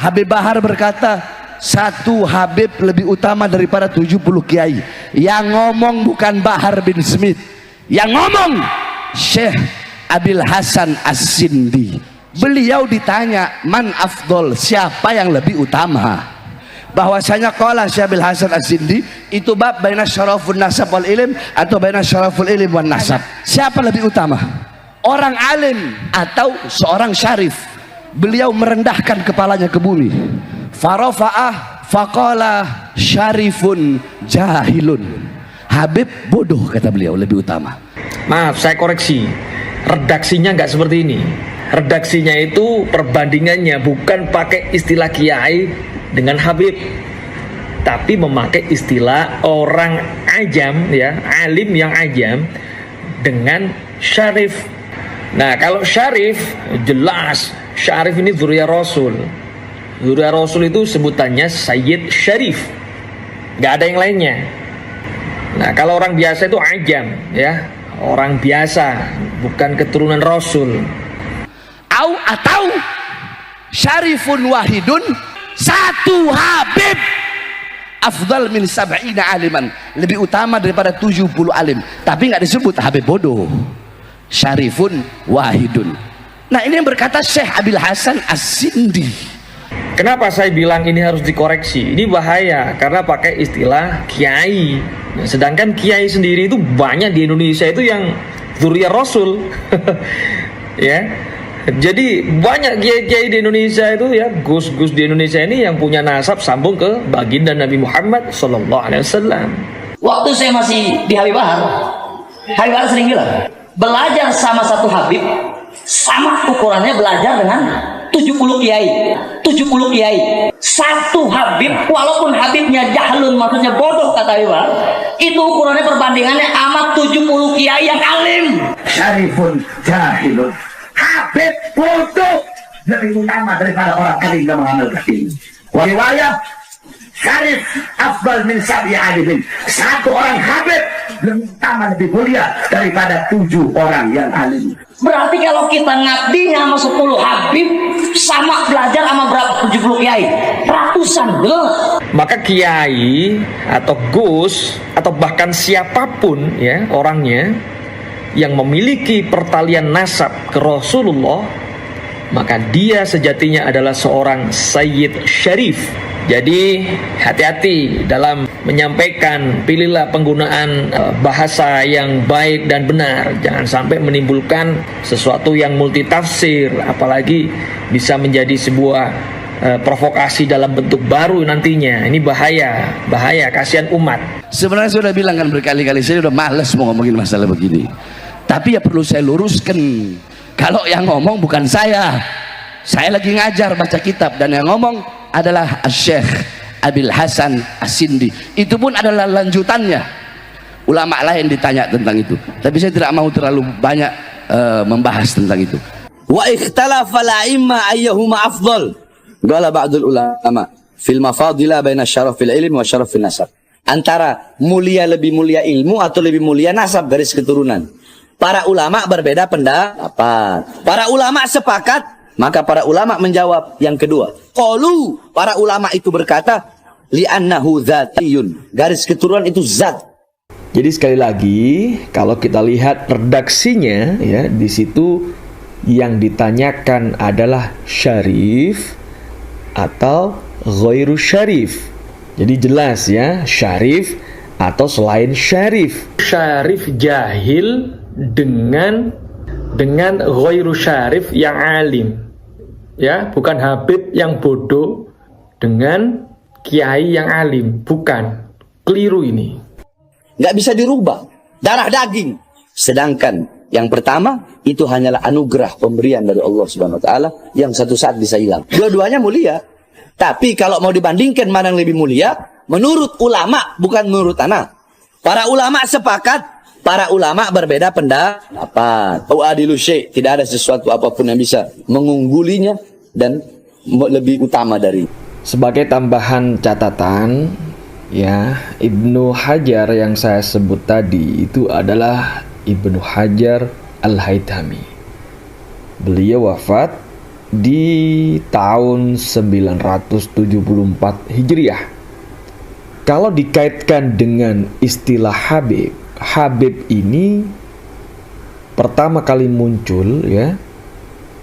Habib Bahar berkata, satu Habib lebih utama daripada 70 kiai. Yang ngomong bukan Bahar bin Smith, yang ngomong Syekh Abil Hasan As-Sindi. Beliau ditanya, man afdol, siapa yang lebih utama? Bahwasanya qala Syekh Abil Hasan As-Sindi, itu bab baina syarafun nasab wal ilm atau baina syaraful ilm wan nasab. Siapa lebih utama? Orang alim atau seorang syarif? Beliau merendahkan kepalanya ke bumi. Farafa'ah faqala syarifun jahilun. Habib bodoh, kata beliau, lebih utama. Maaf, saya koreksi. Redaksinya nggak seperti ini. Redaksinya itu perbandingannya bukan pakai istilah kiai dengan Habib, tapi memakai istilah orang ajam, ya, alim yang ajam dengan syarif. Nah, kalau syarif jelas, syarif ini dzurriyyah Rasul. Dzurriyyah Rasul itu sebutannya Sayyid Syarif, nggak ada yang lainnya. Nah, kalau orang biasa itu ajam, ya, orang biasa, bukan keturunan Rasul. Atau syarifun wahidun, satu Habib afdal min sab'ina aliman, lebih utama daripada 70 alim, tapi nggak disebut Habib bodoh. Syarifun wahidun. Nah, ini yang berkata Syekh Abil Hasan As-Sindi. Kenapa saya bilang ini harus dikoreksi? Ini bahaya karena pakai istilah kiai. Nah, sedangkan kiai sendiri itu banyak di Indonesia itu yang dzurriyyah Rasul. Ya. Jadi banyak kiai-kiai di Indonesia itu, ya, gus-gus di Indonesia ini yang punya nasab sambung ke baginda Nabi Muhammad sallallahu alaihi wasallam. Waktu saya masih di Habib Bahar sering bilang, belajar sama satu Habib sama ukurannya belajar dengan 70 kiai. 70 kiai. Satu Habib, walaupun Habibnya jahlun, maksudnya bodoh, kata Habib Bahar, itu ukurannya perbandingannya amat 70 kiai yang alim. Syarifun jahilun. Habib bodoh lebih utama daripada orang alim yang mengamalkan ini. Riwayat syarif afdal min sab'i alimin. Satu orang Habib lebih utama, lebih mulia daripada 7 orang yang alim. Berarti kalau kita ngabdinya sama 10 Habib, sama belajar sama berapa 70 kiai? Ratusan, betul? Maka kiai atau gus atau bahkan siapapun, ya, orangnya yang memiliki pertalian nasab ke Rasulullah, maka dia sejatinya adalah seorang Sayyid Syarif. Jadi hati-hati dalam menyampaikan, pilihlah penggunaan bahasa yang baik dan benar. Jangan sampai menimbulkan sesuatu yang multitafsir, apalagi bisa menjadi sebuah provokasi dalam bentuk baru nantinya. Ini bahaya, kasihan umat. Sebenarnya saya sudah bilang kan berkali-kali, saya sudah malas mau ngomongin masalah begini. Tapi ya perlu saya luruskan, kalau yang ngomong bukan saya lagi ngajar baca kitab, dan yang ngomong adalah Syekh Abil Hasan As-Sindi. Itu pun adalah lanjutannya. Ulama lain ditanya tentang itu, tapi saya tidak mau terlalu banyak membahas tentang itu. Wa ikhtalafa al-a'imma ayyuhuma afdal. Qala ba'dul ulama fil mafadila baina syarafil ilmi wa syarafil nasab. Antara mulia, lebih mulia ilmu atau lebih mulia nasab, garis keturunan. Para ulama berbeda pendapat. Para ulama sepakat, maka para ulama menjawab yang kedua. Qalu, para ulama itu berkata, li'annahu dzatiyun. Garis keturunan itu zat. Jadi sekali lagi, kalau kita lihat redaksinya, ya, di situ yang ditanyakan adalah syarif atau ghairu syarif. Jadi jelas, ya, syarif atau selain syarif. Syarif jahil dengan ghairu syarif yang alim, ya, bukan Habib yang bodoh dengan kiai yang alim, bukan, keliru ini. Nggak bisa dirubah, darah daging. Sedangkan yang pertama itu hanyalah anugerah pemberian dari Allah Subhanahu Wa Taala yang satu saat bisa hilang. Dua-duanya mulia, tapi kalau mau dibandingkan mana yang lebih mulia, menurut ulama, bukan menurut anak. Para ulama sepakat. Para ulama berbeda pendapat. Adilu syai', tidak ada sesuatu apapun yang bisa mengunggulinya dan lebih utama dari. Sebagai tambahan catatan, ya, Ibnu Hajar yang saya sebut tadi itu adalah Ibnu Hajar Al-Haytami. Beliau wafat di tahun 974 Hijriah. Kalau dikaitkan dengan istilah Habib, Habib ini pertama kali muncul ya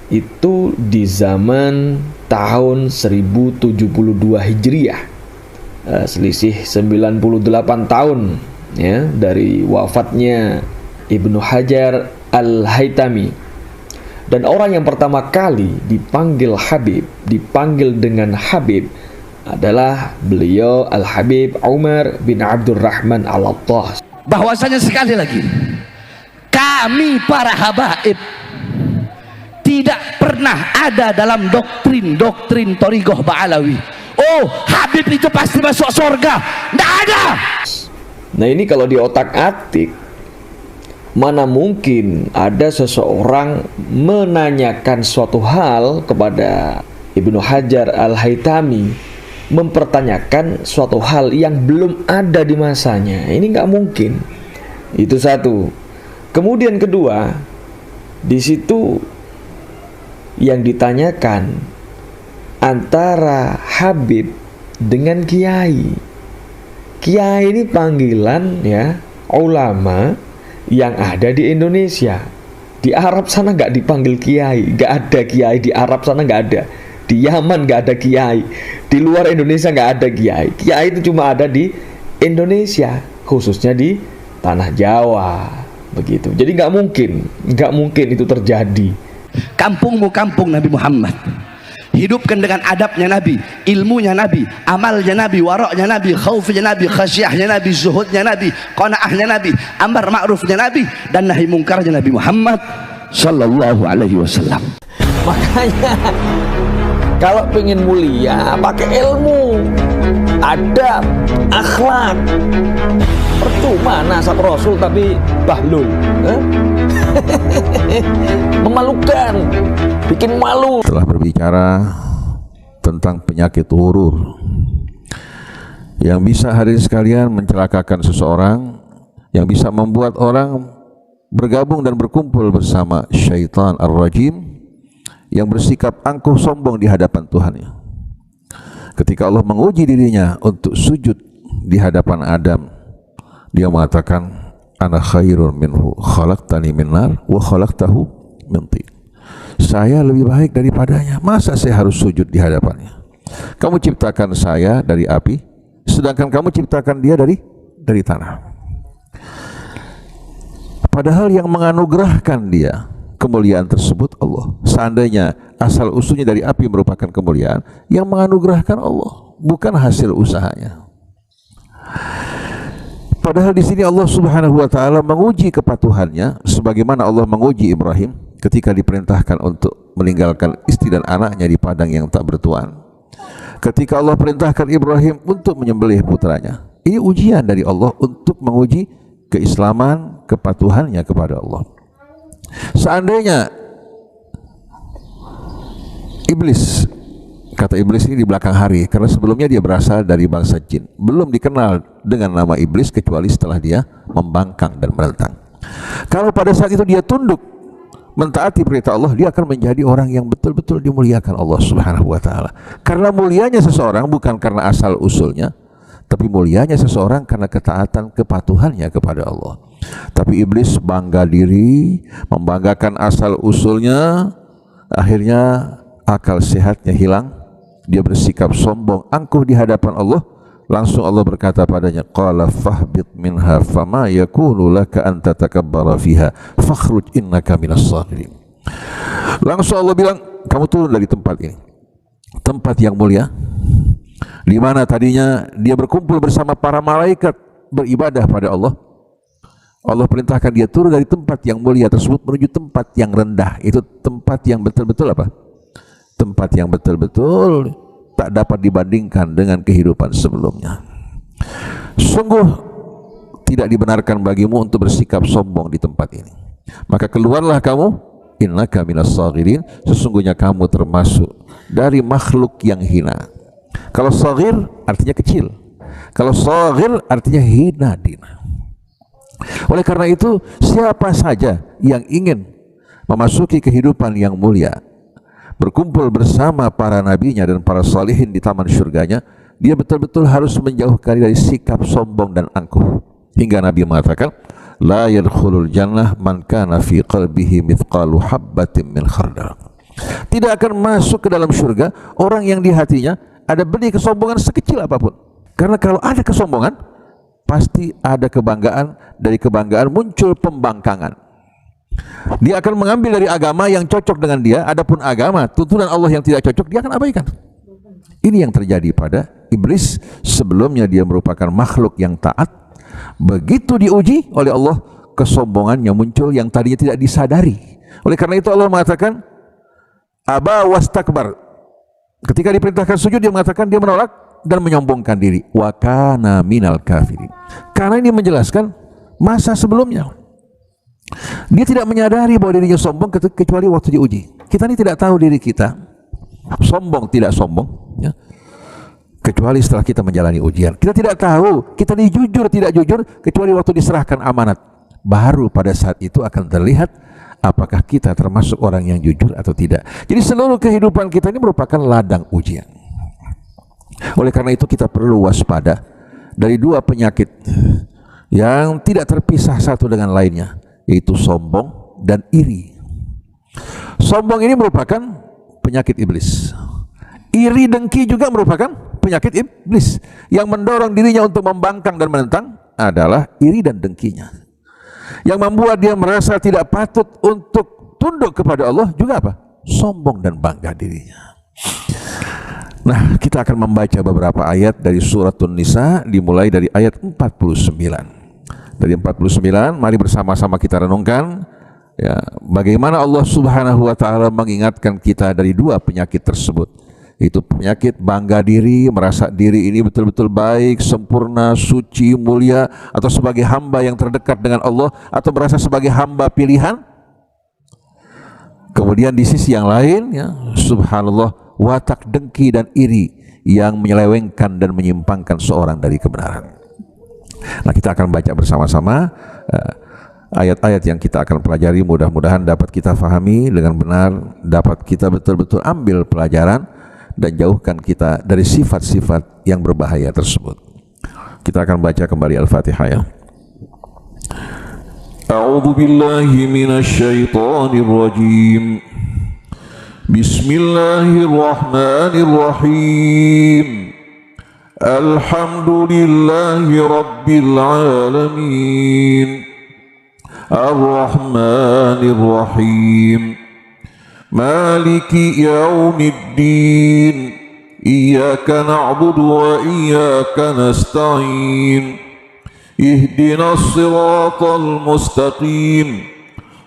itu di zaman tahun 1072 Hijriah, selisih 98 tahun ya dari wafatnya Ibnu Hajar Al-Haytami. Dan orang yang pertama kali dipanggil Habib, dipanggil dengan Habib adalah beliau Al-Habib Umar bin Abdurrahman Al-Attas. Bahwasanya sekali lagi kami para habaib tidak pernah ada dalam doktrin Thariqah Ba'alawi, oh Habib itu pasti masuk surga, tidak ada. Nah ini kalau di otak-atik, mana mungkin ada seseorang menanyakan suatu hal kepada Ibnu Hajar Al-Haytami, mempertanyakan suatu hal yang belum ada di masanya. Ini nggak mungkin. Itu satu. Kemudian kedua, di situ yang ditanyakan antara Habib dengan Kiai. Kiai ini panggilan ya ulama yang ada di Indonesia. Di Arab sana nggak dipanggil Kiai, nggak ada Kiai. Di Arab sana nggak ada. Di Yaman nggak ada Kiai. Di luar Indonesia nggak ada Kiai. Kiai itu cuma ada di Indonesia, khususnya di tanah Jawa, begitu. Jadi nggak mungkin itu terjadi. Kampungmu kampung Nabi Muhammad, hidupkan dengan adabnya Nabi, ilmunya Nabi, amalnya Nabi, waraknya Nabi, khaufnya Nabi, khasyahnya Nabi, zuhudnya Nabi, qanaahnya Nabi, amar ma'rufnya Nabi, dan nahi mungkarnya Nabi Muhammad sallallahu alaihi wasallam. Makanya kalau pengen mulia pakai ilmu, adab, akhlak. Percuma nasab Rasul tapi bahlul, memalukan, bikin malu. Telah berbicara tentang penyakit hurur yang bisa hadirin sekalian mencelakakan seseorang, yang bisa membuat orang bergabung dan berkumpul bersama syaitan ar-rajim yang bersikap angkuh sombong di hadapan Tuhannya. Ketika Allah menguji dirinya untuk sujud di hadapan Adam, dia mengatakan, ana khairun minhu khalaqtani min nar wa khalaqtahu min tin. Saya lebih baik daripadanya, masa saya harus sujud di hadapannya? Kamu ciptakan saya dari api, sedangkan kamu ciptakan dia dari tanah. Padahal yang menganugerahkan dia kemuliaan tersebut Allah. Seandainya asal usulnya dari api merupakan kemuliaan, yang menganugerahkan Allah, bukan hasil usahanya. Padahal di sini Allah Subhanahu wa taala menguji kepatuhannya sebagaimana Allah menguji Ibrahim ketika diperintahkan untuk meninggalkan istri dan anaknya di padang yang tak bertuan. Ketika Allah perintahkan Ibrahim untuk menyembelih putranya. Ini ujian dari Allah untuk menguji keislaman, kepatuhannya kepada Allah. Seandainya iblis, kata iblis ini di belakang hari, karena sebelumnya dia berasal dari bangsa jin, belum dikenal dengan nama iblis kecuali setelah dia membangkang dan menentang. Kalau pada saat itu dia tunduk mentaati perintah Allah, dia akan menjadi orang yang betul-betul dimuliakan Allah Subhanahu wa taala. Karena mulianya seseorang bukan karena asal usulnya, tapi mulianya seseorang karena ketaatan kepatuhannya kepada Allah. Tapi iblis bangga diri, membanggakan asal usulnya, akhirnya akal sehatnya hilang. Dia bersikap sombong, angkuh di hadapan Allah. Langsung Allah berkata padanya, qala fahbit minha fama yakunu laka an tatakabbara fiha fakhruj innaka minas sagirin. Langsung Allah bilang, kamu turun dari tempat ini, tempat yang mulia, di mana tadinya dia berkumpul bersama para malaikat beribadah pada Allah. Allah perintahkan dia turun dari tempat yang mulia tersebut menuju tempat yang rendah. Itu tempat yang betul-betul apa? Tempat yang betul-betul tak dapat dibandingkan dengan kehidupan sebelumnya. Sungguh tidak dibenarkan bagimu untuk bersikap sombong di tempat ini. Maka keluarlah kamu, innaka minas sagirin, sesungguhnya kamu termasuk dari makhluk yang hina. Kalau sagir artinya kecil, kalau sagir artinya hina dina. Oleh karena itu, siapa saja yang ingin memasuki kehidupan yang mulia, berkumpul bersama para nabinya dan para salihin di taman syurganya, dia betul-betul harus menjauhkan dari sikap sombong dan angkuh. Hingga Nabi mengatakan, la yadkhulul jannah man kana fi qalbihi mithqalu habbatin min khardal. Tidak akan masuk ke dalam surga orang yang di hatinya ada benih kesombongan sekecil apapun. Karena kalau ada kesombongan, pasti ada kebanggaan, dari kebanggaan muncul pembangkangan. Dia akan mengambil dari agama yang cocok dengan dia, adapun agama, tuntunan Allah yang tidak cocok, dia akan abaikan. Ini yang terjadi pada iblis. Sebelumnya dia merupakan makhluk yang taat. Begitu diuji oleh Allah, kesombongannya muncul yang tadinya tidak disadari. Oleh karena itu Allah mengatakan, aba wastakbar. Ketika diperintahkan sujud, dia mengatakan, dia menolak dan menyombongkan diri. Wa kana minal kafirin. Karena ini menjelaskan masa sebelumnya. Dia tidak menyadari bahwa dirinya sombong kecuali waktu diuji. Kita ini tidak tahu diri kita sombong tidak sombong, ya, kecuali setelah kita menjalani ujian. Kita tidak tahu kita ini jujur tidak jujur kecuali waktu diserahkan amanat. Baru pada saat itu akan terlihat apakah kita termasuk orang yang jujur atau tidak. Jadi seluruh kehidupan kita ini merupakan ladang ujian. Oleh karena itu kita perlu waspada dari dua penyakit yang tidak terpisah satu dengan lainnya, yaitu sombong dan iri. Sombong ini merupakan penyakit iblis. Iri dengki juga merupakan penyakit iblis. Yang mendorong dirinya untuk membangkang dan menentang adalah iri dan dengkinya. Yang membuat dia merasa tidak patut untuk tunduk kepada Allah juga apa? Sombong dan bangga dirinya. Nah, kita akan membaca beberapa ayat dari suratun Nisa, dimulai dari ayat 49. Dari 49, mari bersama-sama kita renungkan ya, bagaimana Allah Subhanahu wa taala mengingatkan kita dari dua penyakit tersebut. Itu penyakit bangga diri, merasa diri ini betul-betul baik, sempurna, suci, mulia, atau sebagai hamba yang terdekat dengan Allah, atau merasa sebagai hamba pilihan. Kemudian di sisi yang lain ya, subhanallah, watak dengki dan iri yang menyelewengkan dan menyimpangkan seorang dari kebenaran. Nah, kita akan baca bersama-sama ayat-ayat yang kita akan pelajari. Mudah-mudahan dapat kita fahami dengan benar, dapat kita betul-betul ambil pelajaran dan jauhkan kita dari sifat-sifat yang berbahaya tersebut. Kita akan baca kembali Al-Fatihah ya. A'udzu billahi minasy syaithanir rajim. Bismillahirrahmanirrahim. Alhamdulillahi Rabbil Alamin. Ar-Rahmanir Rahim. Maliki Yaumiddin. Iyyaka na'budu wa iyyaka nasta'in. Ihdinas siratal mustaqim.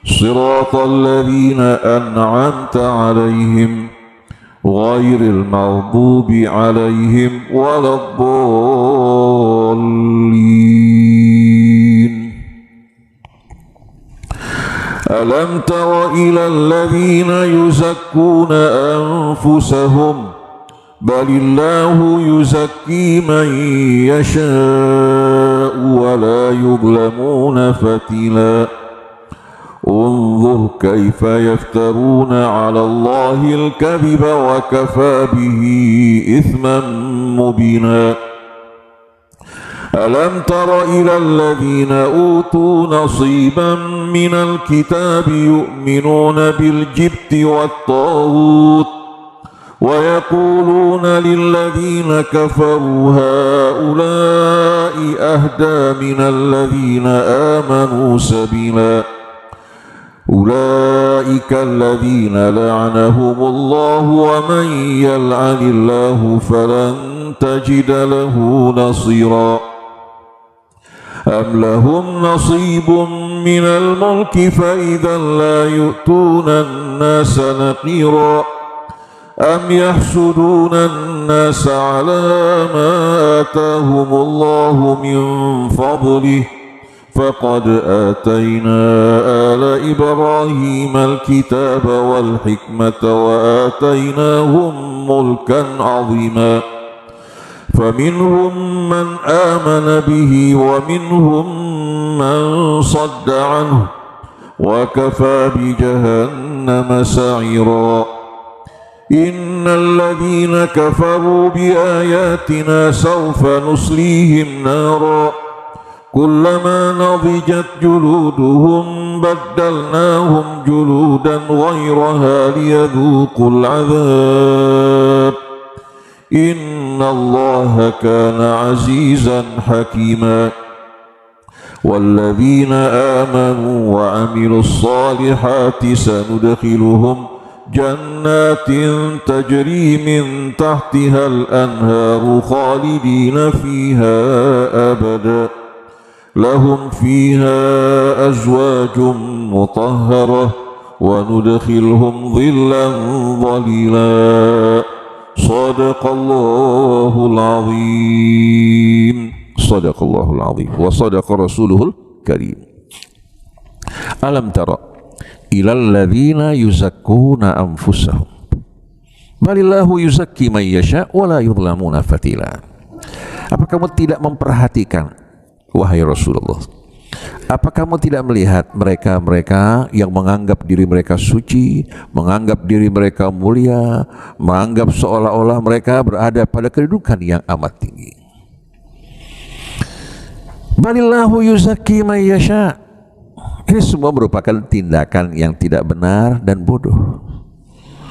Siratal ladzina an'amta 'alaihim ghairil maghdubi 'alaihim waladdallin. Alam tara ilal ladzina yuzakkuna anfusahum balillahu yuzakki man yasha'u wa la yuzlamuna fatila. انظر كيف يفترون على الله الكذب وكفى به إثما مبينا. ألم تر إلى الذين أوتوا نصيبا من الكتاب يؤمنون بالجبت والطاغوت ويقولون للذين كفروا هؤلاء أهدى من الذين آمنوا سبيلا. أولئك الذين لعنهم الله ومن يلعن الله فلن تجد له نصيرا. أم لهم نصيب من الملك فإذا لا يؤتون الناس نقيرا. أم يحسدون الناس على ما آتاهم الله من فضله فقد آتينا آل إبراهيم الكتاب والحكمة وآتيناهم ملكا عظيما. فمنهم من آمن به ومنهم من صد عنه وكفى بجهنم سعيرا. Innal ladzina kafaru bi ayatina sawfa nuslihim nara kullama nadijat juluduhum baddalnahum juludan ghayraha liyadhuqul adzab innallaha kana azizan hakima. والذين آمنوا وعملوا الصالحات سندخلهم جنات تجري من تحتها الأنهار خالدين فيها أبدا لهم فيها أزواج مطهرة وندخلهم ظلا ظليلا صدق الله العظيم صدق الله العظيم وصدق رسوله الكريم. ألم ترى إلى الذين يزكون أنفسهم بل الله يزكي من يشاء ولا يظلمون فتيلا. Apa kamu tidak memperhatikan, wahai Rasulullah, apa kamu tidak melihat mereka-mereka yang menganggap diri mereka suci, menganggap diri mereka mulia, menganggap seolah-olah mereka berada pada kedudukan yang amat tinggi. Balillahu yuzakki man yasha. Ini semua merupakan tindakan yang tidak benar dan bodoh.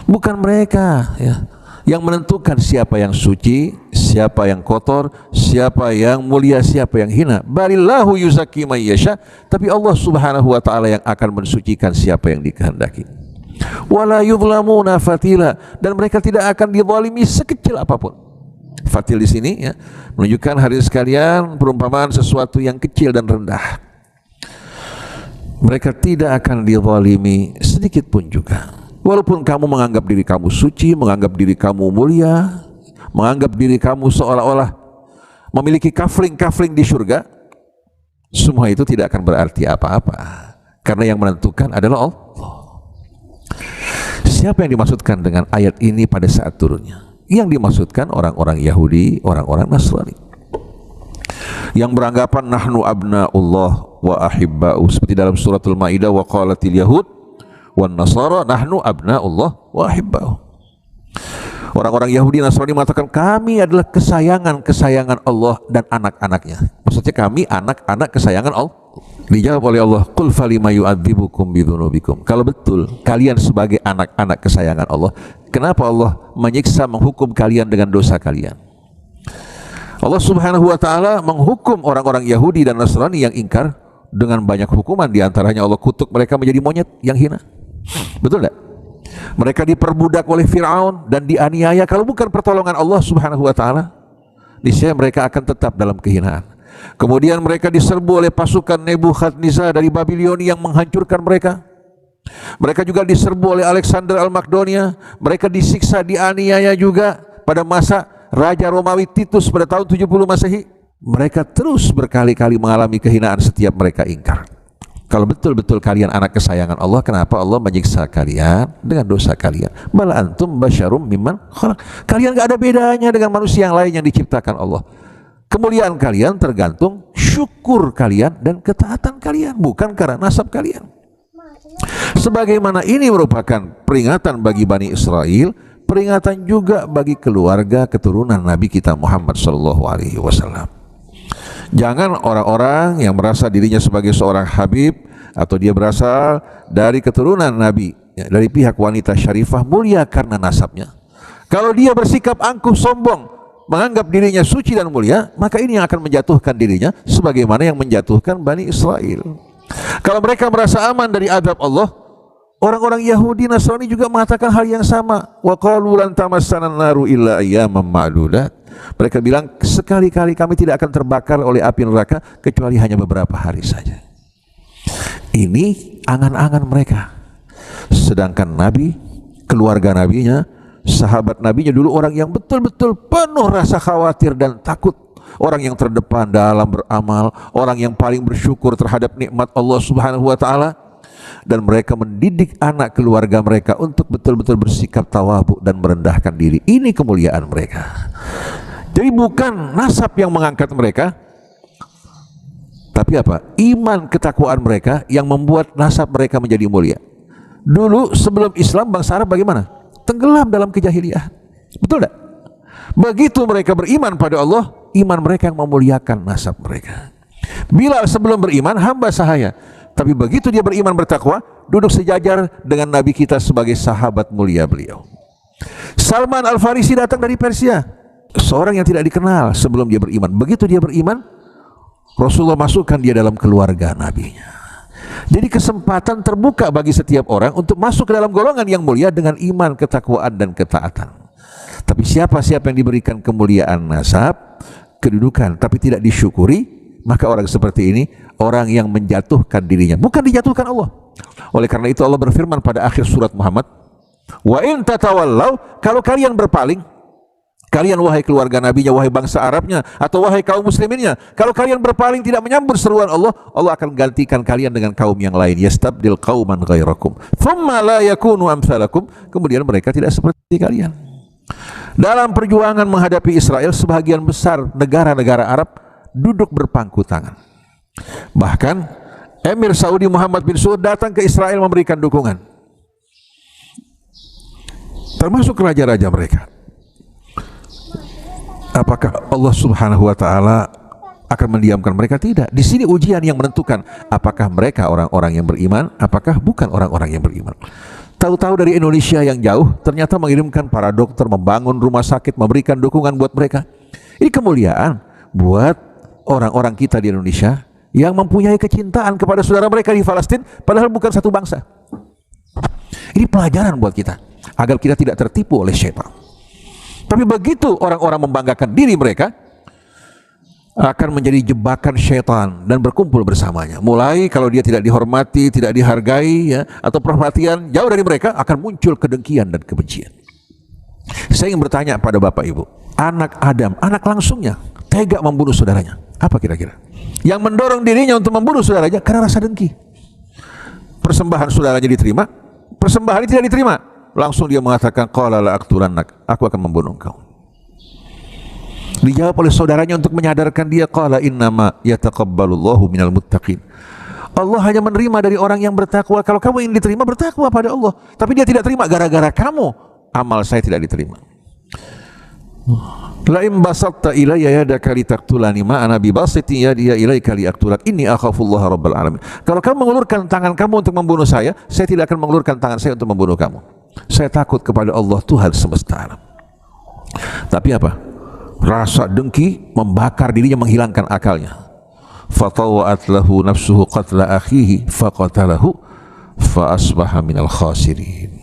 Bukan mereka ya yang menentukan siapa yang suci, siapa yang kotor, siapa yang mulia, siapa yang hina. Balillahu yuzakki man yasha, tapi Allah Subhanahu wa taala yang akan mensucikan siapa yang dikehendaki. Wala yuzlamuna fatila, dan mereka tidak akan dizalimi sekecil apapun. Fatil di sini ya menunjukkan hadirin sekalian perumpamaan sesuatu yang kecil dan rendah. Mereka tidak akan dizalimi sedikit pun juga. Walaupun kamu menganggap diri kamu suci, menganggap diri kamu mulia, menganggap diri kamu seolah-olah memiliki kafling-kafling di surga, semua itu tidak akan berarti apa-apa, karena yang menentukan adalah Allah. Siapa yang dimaksudkan dengan ayat ini pada saat turunnya? Yang dimaksudkan orang-orang Yahudi, orang-orang Nasrani yang beranggapan nahnu abna'ullah wa ahibba'u, seperti dalam suratul Maidah, wa qalatil yahud wan nasara nahnu abna'ullah wa ahibba'u. Orang-orang Yahudi Nasrani mengatakan kami adalah kesayangan Allah dan anak-anaknya. Maksudnya kami anak-anak kesayangan Allah. Dijawab oleh Allah, qul falima yu'adzibukum bidzunubikum. Kalau betul kalian sebagai anak-anak kesayangan Allah, kenapa Allah menyiksa, menghukum kalian dengan dosa kalian? Allah Subhanahu wa taala menghukum orang-orang Yahudi dan Nasrani yang ingkar dengan banyak hukuman. Di antaranya Allah kutuk mereka menjadi monyet yang hina. Betul tidak? Mereka diperbudak oleh Fir'aun dan dianiaya. Kalau bukan pertolongan Allah Subhanahu wa taala, niscaya mereka akan tetap dalam kehinaan. Kemudian mereka diserbu oleh pasukan Nebukadnezar dari Babilonia yang menghancurkan mereka. Mereka juga diserbu oleh Alexander Al-Makedonia. Mereka disiksa, dianiaya juga pada masa Raja Romawi Titus pada tahun 70 Masehi. Mereka terus berkali-kali mengalami kehinaan setiap mereka ingkar. Kalau betul-betul kalian anak kesayangan Allah, kenapa Allah menyiksa kalian dengan dosa kalian? Bal antum basyarum mimman khalaq. Kalian gak ada bedanya dengan manusia yang lain yang diciptakan Allah. Kemuliaan kalian tergantung syukur kalian dan ketaatan kalian, bukan karena nasab kalian. Sebagaimana ini merupakan peringatan bagi Bani Israel, peringatan juga bagi keluarga keturunan Nabi kita Muhammad SAW. Jangan orang-orang yang merasa dirinya sebagai seorang Habib atau dia berasal dari keturunan Nabi, ya, dari pihak wanita syarifah mulia karena nasabnya. Kalau dia bersikap angkuh sombong, menganggap dirinya suci dan mulia, maka ini yang akan menjatuhkan dirinya sebagaimana yang menjatuhkan Bani Israel. Kalau mereka merasa aman dari azab Allah, orang-orang Yahudi Nasrani juga mengatakan hal yang sama. Wa qalu lan tamassana an-naru illa ayyaman ma'dudat. Mereka bilang sekali-kali kami tidak akan terbakar oleh api neraka kecuali hanya beberapa hari saja. Ini angan-angan mereka. Sedangkan Nabi, keluarga Nabinya, sahabat Nabinya dulu orang yang betul-betul penuh rasa khawatir dan takut, orang yang terdepan dalam beramal, orang yang paling bersyukur terhadap nikmat Allah Subhanahu wa taala, dan mereka mendidik anak keluarga mereka untuk betul-betul bersikap tawadhu dan merendahkan diri. Ini kemuliaan mereka. Jadi bukan nasab yang mengangkat mereka, tapi apa? Iman ketakwaan mereka yang membuat nasab mereka menjadi mulia. Dulu sebelum Islam bangsa Arab bagaimana? tenggelam dalam kejahiliaan. Betul tak? Begitu mereka beriman pada Allah, iman mereka yang memuliakan nasab mereka. Bilal sebelum beriman hamba sahaya, tapi begitu dia beriman bertakwa, duduk sejajar dengan Nabi kita sebagai sahabat mulia beliau. Salman Al-Farisi datang dari Persia, seorang yang tidak dikenal sebelum dia beriman. Begitu dia beriman, Rasulullah masukkan dia dalam keluarga nabinya. Jadi kesempatan terbuka bagi setiap orang untuk masuk ke dalam golongan yang mulia dengan iman, ketakwaan dan ketaatan. Tapi siapa yang diberikan kemuliaan nasab, kedudukan, tapi tidak disyukuri, maka orang seperti ini orang yang menjatuhkan dirinya, bukan dijatuhkan Allah. Oleh karena itu Allah berfirman pada akhir surat Muhammad, wa in tatawallau, kalau kalian berpaling, kalian wahai keluarga nabinya, wahai bangsa Arabnya, atau wahai kaum musliminnya, kalau kalian berpaling tidak menyambut seruan Allah, Allah akan gantikan kalian dengan kaum yang lain. Yastabdil qauman ghairakum thumma la yakunu amsalakum, kemudian mereka tidak seperti kalian. Dalam perjuangan menghadapi Israel, sebagian besar negara-negara Arab duduk berpangku tangan. Bahkan Emir Saudi Muhammad bin Saud datang ke Israel memberikan dukungan, termasuk raja-raja mereka. Apakah Allah Subhanahu wa taala akan mendiamkan mereka? Tidak. Di sini ujian yang menentukan apakah mereka orang-orang yang beriman, apakah bukan orang-orang yang beriman. Tahu-tahu dari Indonesia yang jauh ternyata mengirimkan para dokter, membangun rumah sakit, memberikan dukungan buat mereka. Ini kemuliaan buat orang-orang kita di Indonesia yang mempunyai kecintaan kepada saudara mereka di Palestina, padahal bukan satu bangsa. Ini pelajaran buat kita agar kita tidak tertipu oleh syaitan. Tapi begitu orang-orang membanggakan diri mereka, akan menjadi jebakan syaitan dan berkumpul bersamanya. Mulai kalau dia tidak dihormati, tidak dihargai, ya, atau perhatian jauh dari mereka, akan muncul kedengkian dan kebencian. Saya ingin bertanya pada Bapak Ibu, anak Adam, anak langsungnya tega membunuh saudaranya. Apa kira-kira yang mendorong dirinya untuk membunuh saudaranya? Karena rasa dengki. Persembahan saudaranya diterima, persembahan ini tidak diterima, langsung dia mengatakan, qala la aqtulannak, aku akan membunuh engkau. Dijawab oleh saudaranya untuk menyadarkan dia, qala innama yataqabbalullahu minal muttaqin, Allah hanya menerima dari orang yang bertakwa. Kalau kamu ingin diterima, bertakwa pada Allah. Tapi dia tidak terima gara-gara kamu, amal saya tidak diterima. La in basatta ilayya yadaka litaqtulani ma ana bibasiti yadiya ilaika liaqtulak inni akhafullaha rabbal alamin. Kalau kamu mengulurkan tangan kamu untuk membunuh saya tidak akan mengulurkan tangan saya untuk membunuh kamu. Saya takut kepada Allah Tuhan semesta alam. Tapi apa? Rasa dengki membakar dirinya, menghilangkan akalnya. Fatawa'at lahu nafsuhu qatla akhihi faqatalahu fa asbaha minal khasirin.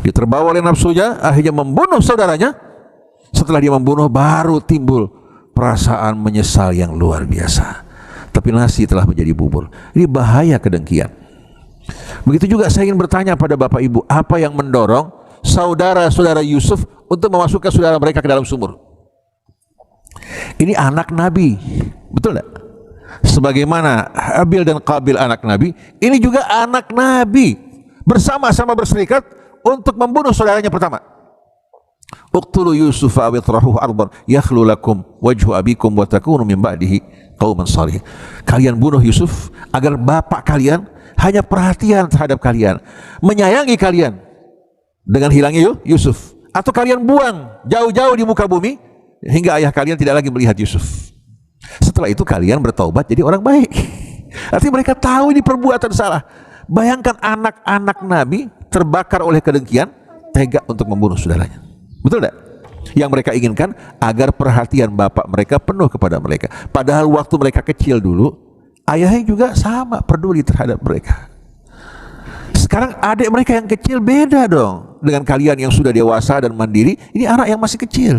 Dia terbawa oleh nafsunya, akhirnya membunuh saudaranya. Setelah dia membunuh, baru timbul perasaan menyesal yang luar biasa. Tapi nasi telah menjadi bubur. Ini bahaya kedengkian. Begitu juga saya ingin bertanya pada Bapak Ibu, apa yang mendorong saudara-saudara Yusuf untuk memasukkan saudara mereka ke dalam sumur? Ini anak Nabi, betul tidak? Sebagaimana Habil dan Qabil anak Nabi, ini juga anak Nabi, bersama-sama berserikat untuk membunuh saudaranya pertama. Uqtulu Yusuf aw itrahuhu ardan yakhlu lakum wajhu abikum wa takunu min ba'dihi qauman salihin. Kalian bunuh Yusuf agar bapak kalian hanya perhatian terhadap kalian, menyayangi kalian dengan hilangnya Yusuf, atau kalian buang jauh-jauh di muka bumi hingga ayah kalian tidak lagi melihat Yusuf. Setelah itu kalian bertaubat jadi orang baik. Artinya mereka tahu ini perbuatan salah. Bayangkan anak-anak Nabi terbakar oleh kedengkian, tega untuk membunuh saudaranya. Betul tidak? Yang mereka inginkan agar perhatian bapak mereka penuh kepada mereka. Padahal waktu mereka kecil dulu, ayahnya juga sama peduli terhadap mereka. Sekarang adik mereka yang kecil beda dong dengan kalian yang sudah dewasa dan mandiri. Ini anak yang masih kecil.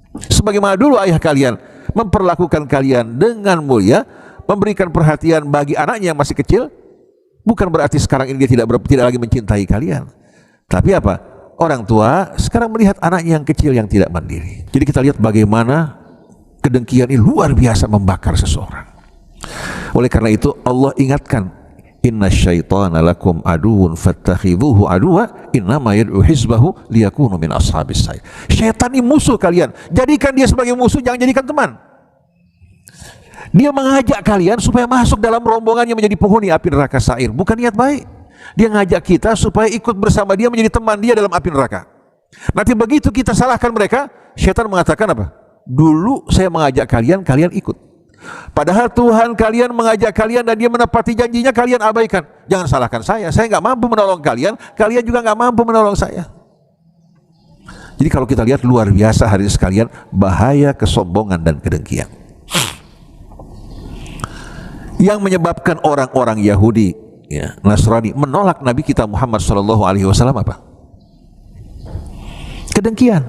Sebagaimana dulu ayah kalian memperlakukan kalian dengan mulia, memberikan perhatian bagi anaknya yang masih kecil, bukan berarti sekarang ini dia tidak lagi mencintai kalian. Tapi apa? Orang tua sekarang melihat anaknya yang kecil yang tidak mandiri. Jadi kita lihat bagaimana kedengkian ini luar biasa membakar seseorang. Oleh karena itu Allah ingatkan, inna syaitana lakum aduun fattakhidhuhu aduwa innama yad'u hizbahu liyakunu min ashabis sa'ir. Syaitan ini musuh kalian, jadikan dia sebagai musuh, jangan jadikan teman. Dia mengajak kalian supaya masuk dalam rombongannya menjadi penghuni api neraka sa'ir, bukan niat baik. Dia ngajak kita supaya ikut bersama dia menjadi teman dia dalam api neraka. Nanti begitu kita salahkan mereka, syaitan mengatakan apa? Dulu saya mengajak kalian, kalian ikut. Padahal Tuhan kalian mengajak kalian dan dia menepati janjinya, kalian abaikan. Jangan salahkan saya nggak mampu menolong kalian, kalian juga nggak mampu menolong saya. Jadi kalau kita lihat luar biasa hari ini sekalian, bahaya kesombongan dan kedengkian. Yang menyebabkan orang-orang Yahudi, ya, Nasrani menolak Nabi kita Muhammad SAW apa? Kedengkian.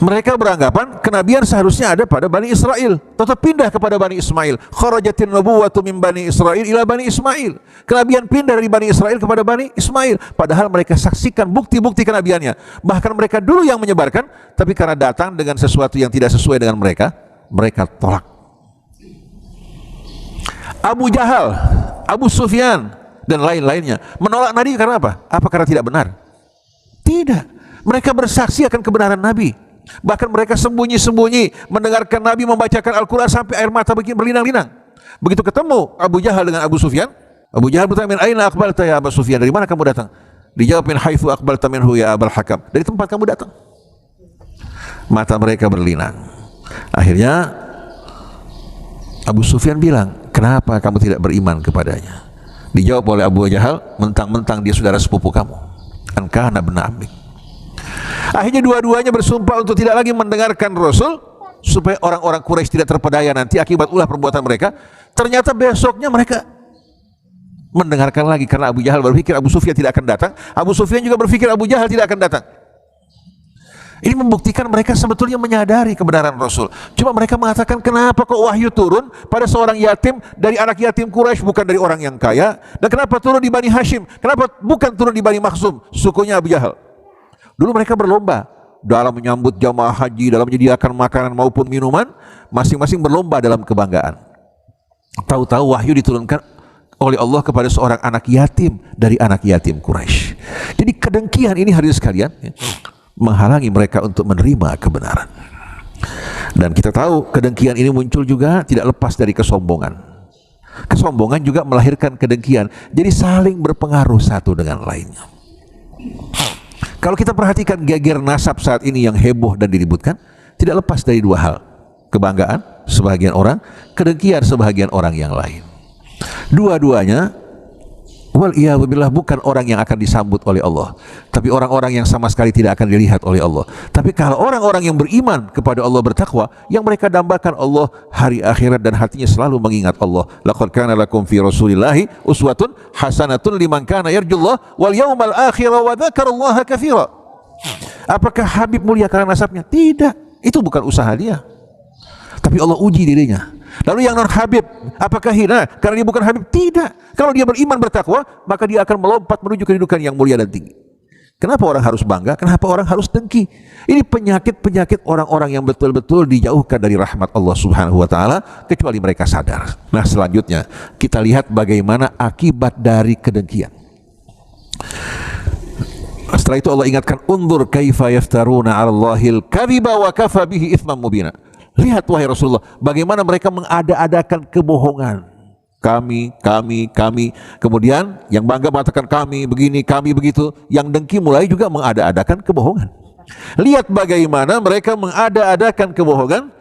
Mereka beranggapan kenabian seharusnya ada pada Bani Israel, tetap pindah kepada Bani Ismail. Kharajatin nubuwwatu min Bani Israel ila Bani Ismail. Kenabian pindah dari Bani Israel kepada Bani Ismail. Padahal mereka saksikan bukti-bukti kenabiannya. Bahkan mereka dulu yang menyebarkan, tapi karena datang dengan sesuatu yang tidak sesuai dengan mereka, mereka tolak. Abu Jahal, Abu Sufyan, dan lain-lainnya menolak Nabi karena apa? Apa karena tidak benar? Tidak. Mereka bersaksi akan kebenaran Nabi. Bahkan mereka sembunyi-sembunyi mendengarkan Nabi membacakan Al-Quran sampai air mata berlinang-linang. Begitu ketemu Abu Jahal dengan Abu Sufyan, Abu Jahal bertanya, "Min aina aqbalta ya Abu Sufyan?" Dari mana kamu datang? Dijawab, "Min haitsu aqbalta minhu ya Abul Hakam." Dari tempat kamu datang. Mata mereka berlinang. Akhirnya Abu Sufyan bilang, "Kenapa kamu tidak beriman kepadanya?" Dijawab oleh Abu Jahal, "Mentang-mentang dia saudara sepupu kamu. An kana ibn ammik." Akhirnya dua-duanya bersumpah untuk tidak lagi mendengarkan Rasul, supaya orang-orang Quraisy tidak terpedaya nanti akibat ulah perbuatan mereka. Ternyata besoknya mereka mendengarkan lagi, karena Abu Jahal berpikir Abu Sufyan tidak akan datang, Abu Sufyan juga berpikir Abu Jahal tidak akan datang. Ini membuktikan mereka sebetulnya menyadari kebenaran Rasul. Cuma mereka mengatakan, kenapa kok wahyu turun pada seorang yatim dari anak yatim Quraisy, bukan dari orang yang kaya? Dan kenapa turun di Bani Hashim? Kenapa bukan turun di Bani Makhzum, sukunya Abu Jahal? Dulu mereka berlomba dalam menyambut jamaah haji, dalam menyediakan makanan maupun minuman, masing-masing berlomba dalam kebanggaan. Tahu-tahu wahyu diturunkan oleh Allah kepada seorang anak yatim dari anak yatim Quraisy. Jadi kedengkian ini hadirin sekalian, menghalangi mereka untuk menerima kebenaran. Dan kita tahu kedengkian ini muncul juga tidak lepas dari kesombongan. Kesombongan juga melahirkan kedengkian. Jadi saling berpengaruh satu dengan lainnya. Kalau kita perhatikan geger nasab saat ini yang heboh dan diributkan, tidak lepas dari dua hal. Kebanggaan sebagian orang, kedengkian sebagian orang yang lain. Dua-duanya wal'iyadzubillah bukan orang yang akan disambut oleh Allah, tapi orang-orang yang sama sekali tidak akan dilihat oleh Allah. Tapi kalau orang-orang yang beriman kepada Allah, bertakwa, yang mereka dambakan Allah hari akhirat dan hatinya selalu mengingat Allah. Laqad kana lakum fi Rasulillahi uswatun hasanatun liman kana yarjullah wal yaumal akhir wa dzakarallaha katsira. Apakah Habib mulia karena nasabnya? Tidak. Itu bukan usaha dia. Tapi Allah uji dirinya. Lalu yang non Habib, apakah hina karena dia bukan Habib? Tidak. Kalau dia beriman bertakwa, maka dia akan melompat menuju kedudukan yang mulia dan tinggi. Kenapa orang harus bangga? Kenapa orang harus dengki? Ini penyakit-penyakit orang-orang yang betul-betul dijauhkan dari rahmat Allah Subhanahu wa taala, kecuali mereka sadar. Nah, selanjutnya kita lihat bagaimana akibat dari kedengkian. Setelah itu Allah ingatkan, undur kaifa yaftaruna 'alallahil kadhiba wa kafa bihi itsman mubina. Lihat wahai Rasulullah, bagaimana mereka mengada-adakan kebohongan. Kami. Kemudian yang bangga mengatakan kami begini, kami begitu. Yang dengki mulai juga mengada-adakan kebohongan. Lihat bagaimana mereka mengada-adakan kebohongan.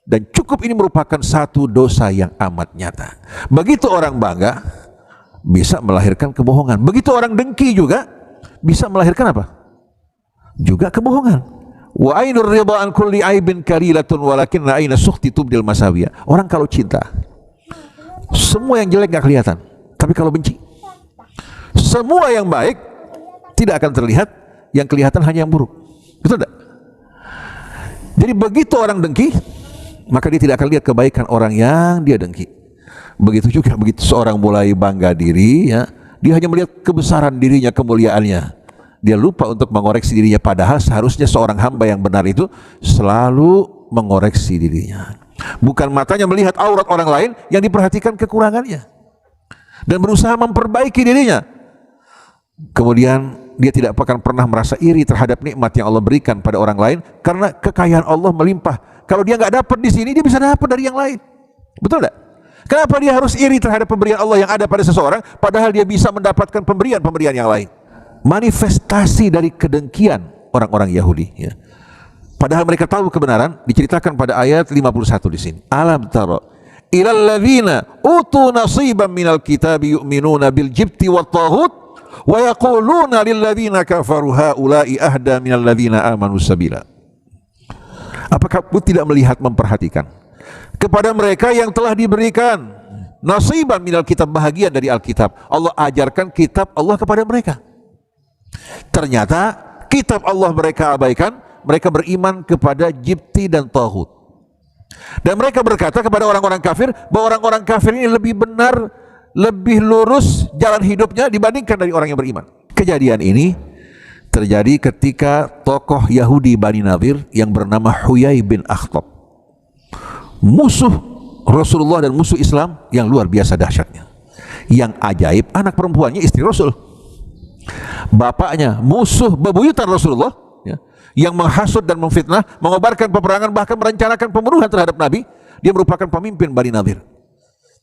Dan cukup ini merupakan satu dosa yang amat nyata. Begitu orang bangga, bisa melahirkan kebohongan. Begitu orang dengki juga, bisa melahirkan apa? Juga kebohongan. Wa ainur ridha an kulli aibin kalilatun walakin aina sukhti tubdil masawiya. Orang kalau cinta, semua yang jelek gak kelihatan, tapi kalau benci, semua yang baik tidak akan terlihat, yang kelihatan hanya yang buruk. Betul tidak? Jadi begitu orang dengki, maka dia tidak akan lihat kebaikan orang yang dia dengki. Begitu juga begitu seorang mulai bangga diri, ya, dia hanya melihat kebesaran dirinya, kemuliaannya. Dia lupa untuk mengoreksi dirinya, padahal seharusnya seorang hamba yang benar itu selalu mengoreksi dirinya. Bukan matanya melihat aurat orang lain, yang diperhatikan kekurangannya dan berusaha memperbaiki dirinya. Kemudian dia tidak akan pernah merasa iri terhadap nikmat yang Allah berikan pada orang lain, karena kekayaan Allah melimpah. Kalau dia nggak dapat di sini, dia bisa dapat dari yang lain. Betul tidak? Kenapa dia harus iri terhadap pemberian Allah yang ada pada seseorang, padahal dia bisa mendapatkan pemberian-pemberian yang lain? Manifestasi dari kedengkian orang-orang Yahudi, ya. Padahal mereka tahu kebenaran, diceritakan pada ayat 51 di sini. Alam tara ilal ladzina utu nasiban minal kitabi yu'minuna bil jibti wat taghut wa yaquluna lil ladzina kafaru haula'i ahda minal ladzina amanu sabila. Apakah kamu tidak melihat, memperhatikan kepada mereka yang telah diberikan nasiban minal kitab, bahagian dari Alkitab? Allah ajarkan kitab Allah kepada mereka. Ternyata kitab Allah mereka abaikan, mereka beriman kepada jibti dan taghut. Dan mereka berkata kepada orang-orang kafir bahwa orang-orang kafir ini lebih benar, lebih lurus jalan hidupnya dibandingkan dari orang yang beriman. Kejadian ini terjadi ketika tokoh Yahudi Bani Nadir yang bernama Huyai bin Akhtab, musuh Rasulullah dan musuh Islam yang luar biasa dahsyatnya. Yang ajaib, anak perempuannya istri Rasul, bapaknya musuh bebuyutan Rasulullah, ya, yang menghasut dan memfitnah, mengobarkan peperangan, bahkan merencanakan pembunuhan terhadap Nabi. Dia merupakan pemimpin Bani Nadir.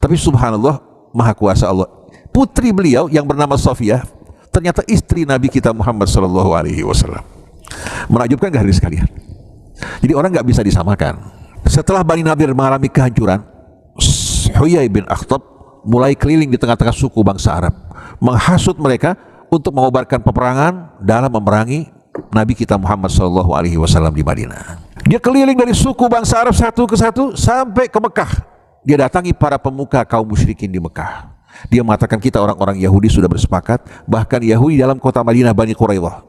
Tapi subhanallah, maha kuasa Allah, putri beliau yang bernama Safiyah ternyata istri Nabi kita Muhammad SAW. Menakjubkan gak hadirin sekalian? Jadi orang gak bisa disamakan. Setelah Bani Nadir mengalami kehancuran, Huyai bin Akhtab mulai keliling di tengah-tengah suku bangsa Arab, menghasut mereka untuk mengobarkan peperangan dalam memerangi Nabi kita Muhammad SAW di Madinah. Dia keliling dari suku bangsa Arab satu ke satu sampai ke Mekah. Dia datangi para pemuka kaum musyrikin di Mekah. Dia mengatakan, kita orang-orang Yahudi sudah bersepakat, bahkan Yahudi dalam kota Madinah, Bani Quraidah,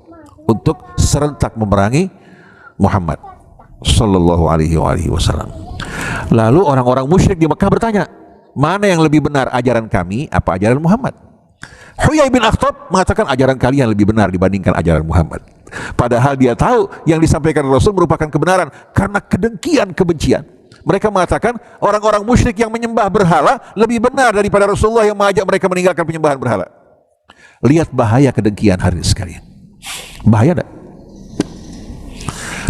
untuk serentak memerangi Muhammad sallallahu alaihi wasallam. Lalu orang-orang musyrik di Mekah bertanya, mana yang lebih benar, ajaran kami apa ajaran Muhammad? Huyai bin Akhtab mengatakan ajaran kalian lebih benar dibandingkan ajaran Muhammad. Padahal dia tahu yang disampaikan Rasul merupakan kebenaran. Karena kedengkian, kebencian, mereka mengatakan orang-orang musyrik yang menyembah berhala lebih benar daripada Rasulullah yang mengajak mereka meninggalkan penyembahan berhala. Lihat bahaya kedengkian hari ini sekalian. Bahaya enggak?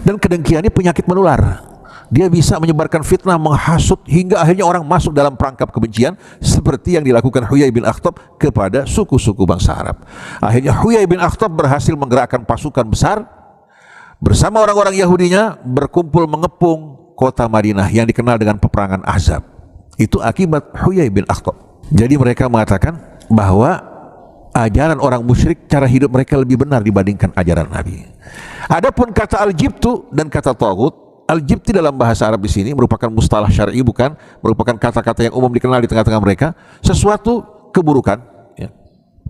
Dan kedengkian ini penyakit menular. Dia bisa menyebarkan fitnah, menghasut, hingga akhirnya orang masuk dalam perangkap kebencian seperti yang dilakukan Huyai bin Akhtab kepada suku-suku bangsa Arab. Akhirnya Huyai bin Akhtab berhasil menggerakkan pasukan besar bersama orang-orang Yahudinya, berkumpul mengepung kota Madinah yang dikenal dengan peperangan Ahzab. Itu akibat Huyai bin Akhtab. Jadi mereka mengatakan bahwa ajaran orang musyrik, cara hidup mereka lebih benar dibandingkan ajaran Nabi. Adapun kata al-jibtu dan kata taghut, al-jibti dalam bahasa Arab di sini merupakan mustalah syar'i, bukan merupakan kata-kata yang umum dikenal di tengah-tengah mereka, sesuatu keburukan, ya,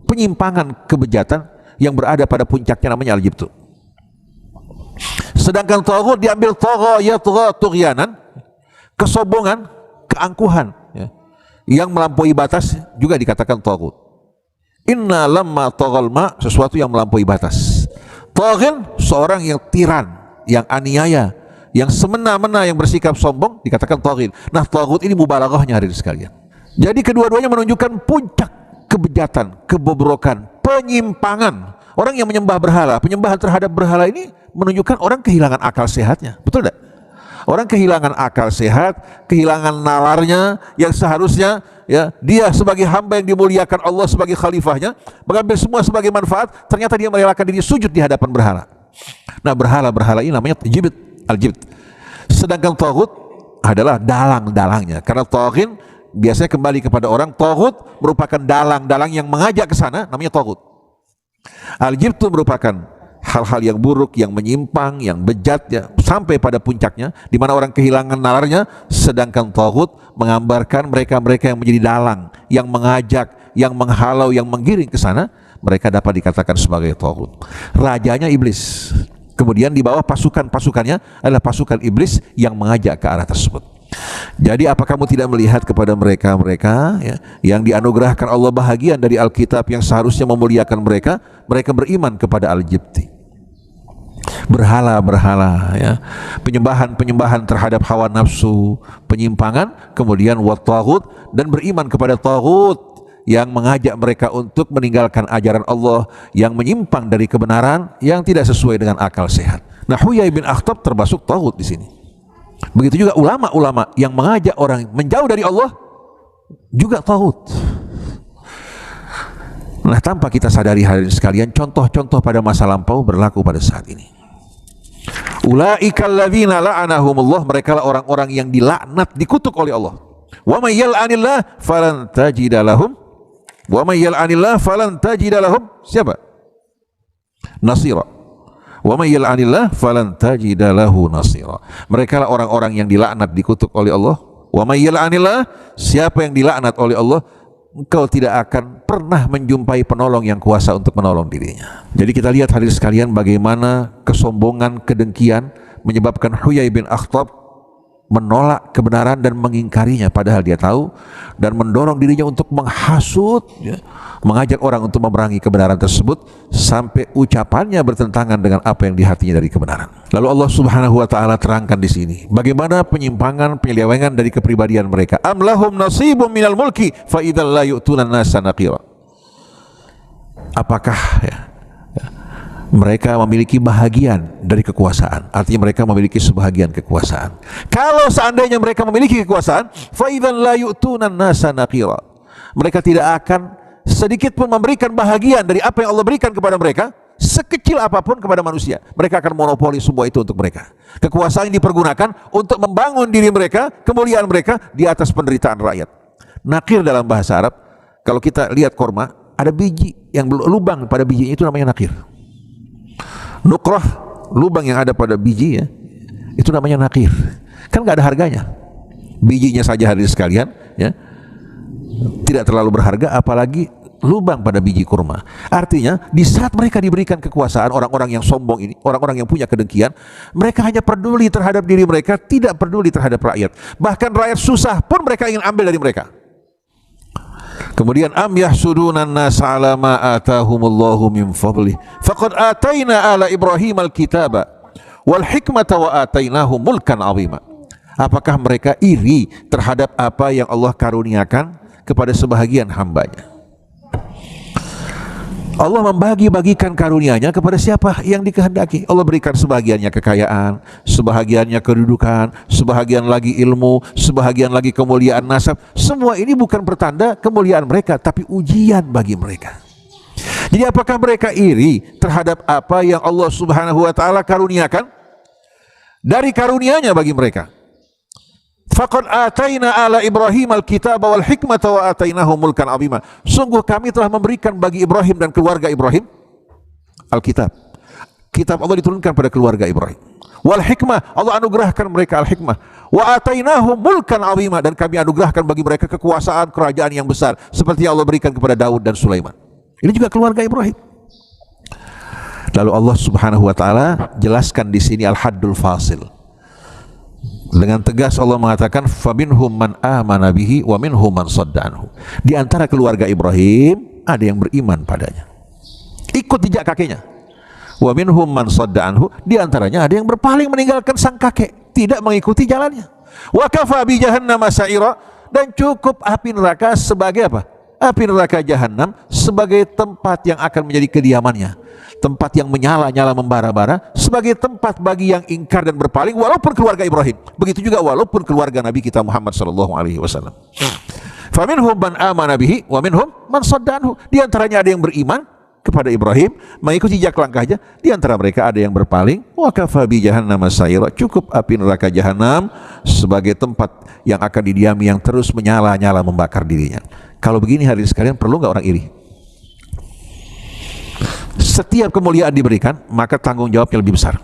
penyimpangan, kebejatan yang berada pada puncaknya, namanya al-jibtu. Sedangkan taghut diambil tagha yatgha tughyanan, kesombongan, keangkuhan, ya, yang melampaui batas juga dikatakan taghut. Inna lamma taghal ma, sesuatu yang melampaui batas. Taghin, seorang yang tiran, yang aniaya, yang semena-mena, yang bersikap sombong, dikatakan taghin. Nah, taghut ini mubalaghahnya hari ini sekalian. Jadi kedua-duanya menunjukkan puncak kebejatan, kebobrokan, penyimpangan. Orang yang menyembah berhala, penyembahan terhadap berhala ini menunjukkan orang kehilangan akal sehatnya. Betul tidak? Orang kehilangan akal sehat, kehilangan nalarnya yang seharusnya, ya, dia sebagai hamba yang dimuliakan Allah sebagai khalifahnya, mengambil semua sebagai manfaat, ternyata dia merelakan diri sujud di hadapan berhala. Nah, berhala-berhala ini namanya jibt, al-jibt. Sedangkan taghut adalah dalang-dalangnya. Karena taghin biasanya kembali kepada orang, taghut merupakan dalang-dalang yang mengajak ke sana, namanya taghut. Al-jibtu merupakan hal-hal yang buruk, yang menyimpang, yang bejat, ya, sampai pada puncaknya di mana orang kehilangan nalarnya. Sedangkan taghut menggambarkan mereka-mereka yang menjadi dalang, yang mengajak, yang menghalau, yang menggiring ke sana, mereka dapat dikatakan sebagai taghut. Rajanya iblis. Kemudian di bawah pasukan-pasukannya adalah pasukan iblis yang mengajak ke arah tersebut. Jadi apa kamu tidak melihat kepada mereka-mereka, ya, yang dianugerahkan Allah bahagian dari Alkitab yang seharusnya memuliakan mereka, mereka beriman kepada al-jibti, berhala-berhala, ya, penyembahan-penyembahan terhadap hawa nafsu, penyimpangan, kemudian wat taghut, dan beriman kepada taghut yang mengajak mereka untuk meninggalkan ajaran Allah, yang menyimpang dari kebenaran, yang tidak sesuai dengan akal sehat. Nah, Huyai bin Akhtab termasuk taghut di sini. Begitu juga ulama-ulama yang mengajak orang menjauh dari Allah, juga taghut. Nah, tanpa kita sadari hadirin sekalian, contoh-contoh pada masa lampau berlaku pada saat ini. Ulaikal ladzina la'anahumullah, mereka lah orang-orang yang dilaknat, dikutuk oleh Allah. Wa may yal'anillah falan tajida lahum siapa? Nasira. Wa may yal'anillah falan tajida lahu nasira. Mereka lah orang-orang yang dilaknat, dikutuk oleh Allah. Wa may yal'anillah, siapa yang dilaknat oleh Allah, engkau tidak akan pernah menjumpai penolong yang kuasa untuk menolong dirinya. Jadi kita lihat hadirin sekalian bagaimana kesombongan, kedengkian menyebabkan Huyai bin Akhtab menolak kebenaran dan mengingkarinya padahal dia tahu, dan mendorong dirinya untuk menghasut, ya, mengajak orang untuk memerangi kebenaran tersebut sampai ucapannya bertentangan dengan apa yang di hatinya dari kebenaran. Lalu Allah Subhanahu wa taala terangkan di sini bagaimana penyimpangan, penyelewengan dari kepribadian mereka. Am lahum nasibum minal mulki fa idzal la yu'tuna an-nasa naqira. Apakah mereka memiliki bahagian dari kekuasaan? Artinya mereka memiliki sebahagian kekuasaan. Kalau seandainya mereka memiliki kekuasaan, fa idzal la yu'tuna an-nasa naqira, mereka tidak akan sedikit pun memberikan bahagian dari apa yang Allah berikan kepada mereka, sekecil apapun kepada manusia. Mereka akan monopoli semua itu untuk mereka. Kekuasaan yang dipergunakan untuk membangun diri mereka, kemuliaan mereka di atas penderitaan rakyat. Nakir dalam bahasa Arab, kalau kita lihat korma, ada biji yang lubang pada bijinya, itu namanya nakir. Nukrah, lubang yang ada pada biji, ya, itu namanya nakir. Kan nggak ada harganya. Bijinya saja hadirin sekalian, ya, tidak terlalu berharga, apalagi lubang pada biji kurma. Artinya di saat mereka diberikan kekuasaan, orang-orang yang sombong ini, orang-orang yang punya kedengkian, mereka hanya peduli terhadap diri mereka, tidak peduli terhadap rakyat. Bahkan rakyat susah pun mereka ingin ambil dari mereka. Kemudian am yahsudunan nas ala ma atahumullahu min fadlih faqad ataina ala Ibrahim al-kitaba wal hikmata wa atainahum mulkan azima. Apakah mereka iri terhadap apa yang Allah karuniakan kepada sebahagian hambanya? Allah membagi-bagikan karunia-Nya kepada siapa yang dikehendaki. Allah berikan sebahagiannya kekayaan, sebahagiannya kedudukan, sebahagian lagi ilmu, sebahagian lagi kemuliaan nasab. Semua ini bukan pertanda kemuliaan mereka, tapi ujian bagi mereka. Jadi apakah mereka iri terhadap apa yang Allah Subhanahu wa taala karuniakan? Dari karunia-Nya bagi mereka. Faqad ataina ala Ibrahim al-kitaba wal hikmata wa atainahum mulkan azima. Sungguh kami telah memberikan bagi Ibrahim dan keluarga Ibrahim Alkitab. Kitab Allah diturunkan pada keluarga Ibrahim. Wal hikmah, Allah anugerahkan mereka al-hikmah. Wa atainahum mulkan azima, dan kami anugerahkan bagi mereka kekuasaan kerajaan yang besar seperti yang Allah berikan kepada Daud dan Sulaiman. Ini juga keluarga Ibrahim. Lalu Allah Subhanahu wa taala jelaskan di sini al-haddul fasil. Dengan tegas Allah mengatakan faminhum man amana bihi wa minhum man sadda anhu. Di antara keluarga Ibrahim ada yang beriman padanya, ikut jejak kakeknya. Wa minhum man sadda anhu, di antaranya ada yang berpaling meninggalkan sang kakek, tidak mengikuti jalannya. Wa kafa bi jahannam sa'ira, dan cukup api neraka sebagai apa? Api neraka jahanam sebagai tempat yang akan menjadi kediamannya, tempat yang menyala-nyala membara-bara, sebagai tempat bagi yang ingkar dan berpaling, walaupun keluarga Ibrahim. Begitu juga walaupun keluarga Nabi kita Muhammad sallallahu alaihi wasallam. Faminhum man amana bihi wa minhum man sadda anhu. Di antaranya ada yang beriman kepada Ibrahim, mengikuti jejak langkahnya, di antara mereka ada yang berpaling. Wa kafa bi jahannam sa'ira, cukup api neraka jahanam sebagai tempat yang akan didiami yang terus menyala-nyala membakar dirinya. Kalau begini hadirin sekalian, perlu nggak orang iri? Setiap kemuliaan diberikan, maka tanggung jawabnya lebih besar.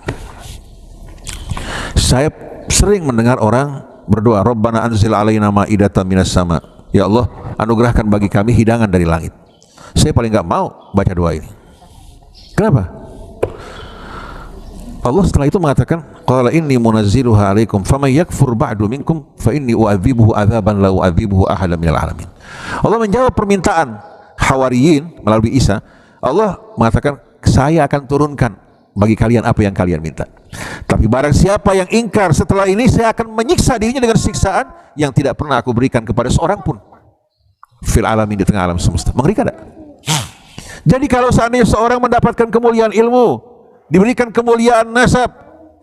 Saya sering mendengar orang berdoa, Rabbana anzil alaina ma'idatan minas sama. Ya Allah, anugerahkan bagi kami hidangan dari langit. Saya paling nggak mau baca doa ini. Kenapa? Allah setelah itu mengatakan, qala inni munazziluha alaikum faman yakfur ba'du minkum fa inni u'adzibuhu adzaban la u'adzibuhu ahadan minal alamin. Allah menjawab permintaan Hawariyin melalui Isa. Allah mengatakan, saya akan turunkan bagi kalian apa yang kalian minta. Tapi barang siapa yang ingkar setelah ini, saya akan menyiksa dirinya dengan siksaan yang tidak pernah aku berikan kepada seorang pun fil alamin, di tengah alam semesta. Mengerikan tak? Jadi kalau seandainya seorang mendapatkan kemuliaan ilmu, diberikan kemuliaan nasab,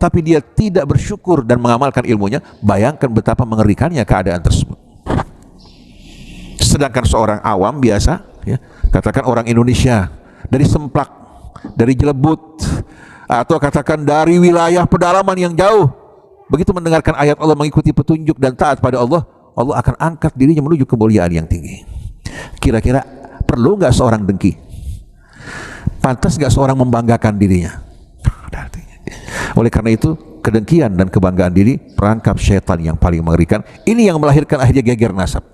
tapi dia tidak bersyukur dan mengamalkan ilmunya, bayangkan betapa mengerikannya keadaan tersebut. Sedangkan seorang awam biasa, ya, katakan orang Indonesia dari Semplak, dari Jelebut, atau katakan dari wilayah pedalaman yang jauh, begitu mendengarkan ayat Allah, mengikuti petunjuk dan taat pada Allah, Allah akan angkat dirinya menuju kemuliaan yang tinggi. Kira-kira perlu nggak seorang dengki? Pantas nggak seorang membanggakan dirinya? Oleh karena itu, kedengkian dan kebanggaan diri perangkap syaitan yang paling mengerikan. Ini yang melahirkan akhirnya geger nasab.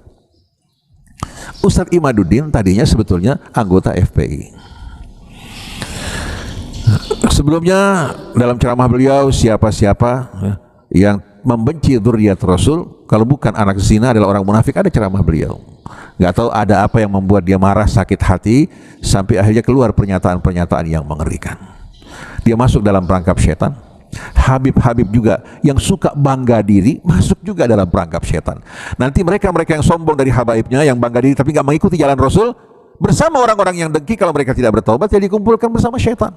Ustadz Imaduddin tadinya sebetulnya anggota FPI. Sebelumnya dalam ceramah beliau, siapa-siapa yang membenci dzurriyyat Rasul, kalau bukan anak zina adalah orang munafik, ada ceramah beliau. Nggak tahu ada apa yang membuat dia marah, sakit hati, sampai akhirnya keluar pernyataan-pernyataan yang mengerikan. Dia masuk dalam perangkap setan. Habib-habib juga yang suka bangga diri masuk juga dalam perangkap setan. Nanti mereka-mereka yang sombong dari habaibnya, yang bangga diri tapi nggak mengikuti jalan Rasul, bersama orang-orang yang dengki, kalau mereka tidak bertaubat, ya dikumpulkan bersama setan.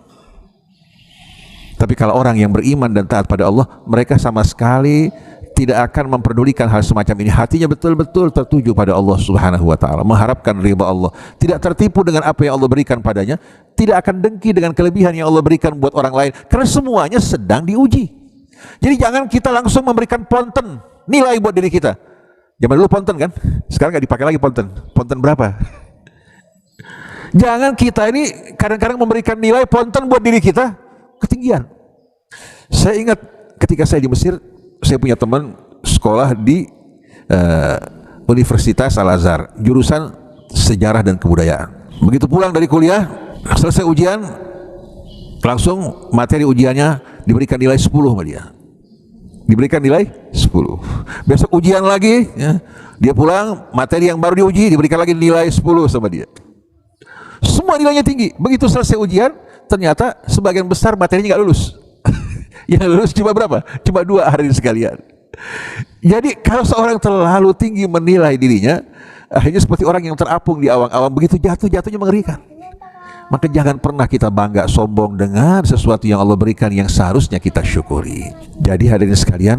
Tapi kalau orang yang beriman dan taat pada Allah, mereka sama sekali tidak akan memperdulikan hal semacam ini. Hatinya betul-betul tertuju pada Allah Subhanahu wa taala, mengharapkan ridha Allah, tidak tertipu dengan apa yang Allah berikan padanya, tidak akan dengki dengan kelebihan yang Allah berikan buat orang lain, karena semuanya sedang diuji. Jadi jangan kita langsung memberikan ponten nilai buat diri kita. Zaman dulu ponten kan, sekarang nggak dipakai lagi ponten. Ponten berapa? Jangan kita ini kadang-kadang memberikan nilai ponten buat diri kita ketinggian. Saya ingat ketika saya di Mesir, saya punya teman sekolah di Universitas Al-Azhar, jurusan sejarah dan kebudayaan. Begitu pulang dari kuliah, selesai ujian, langsung materi ujiannya diberikan nilai 10 sama dia. Diberikan nilai 10. Besok ujian lagi, ya, dia pulang, materi yang baru diuji diberikan lagi nilai 10 sama dia. Semua nilainya tinggi. Begitu selesai ujian, ternyata sebagian besar materinya nggak lulus. Yang lulus cuma berapa? Cuma 2 hadirin sekalian. Jadi kalau seorang terlalu tinggi menilai dirinya, akhirnya seperti orang yang terapung di awang-awang, begitu jatuhnya mengerikan. Maka jangan pernah kita bangga sombong dengan sesuatu yang Allah berikan yang seharusnya kita syukuri. Jadi hadirin sekalian,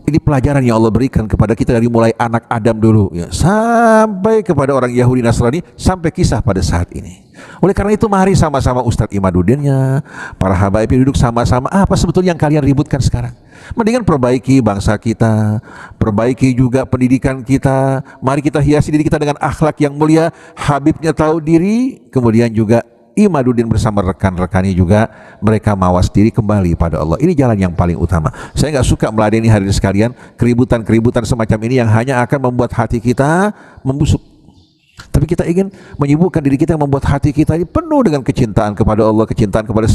ini pelajaran yang Allah berikan kepada kita dari mulai anak Adam dulu, ya, sampai kepada orang Yahudi Nasrani, sampai kisah pada saat ini. Oleh karena itu, mari sama-sama Ustadz Imaduddinnya, para habaib duduk sama-sama. Apa sebetulnya yang kalian ributkan sekarang? Mendingan perbaiki bangsa kita, perbaiki juga pendidikan kita. Mari kita hiasi diri kita dengan akhlak yang mulia. Habibnya tahu diri, kemudian juga Imaduddin bersama rekan-rekannya juga, mereka mawas diri kembali pada Allah. Ini jalan yang paling utama. Saya nggak suka meladeni hadirin sekalian keributan-keributan semacam ini yang hanya akan membuat hati kita membusuk. Tapi kita ingin menyibukkan diri kita, membuat hati kita ini penuh dengan kecintaan kepada Allah, kecintaan kepada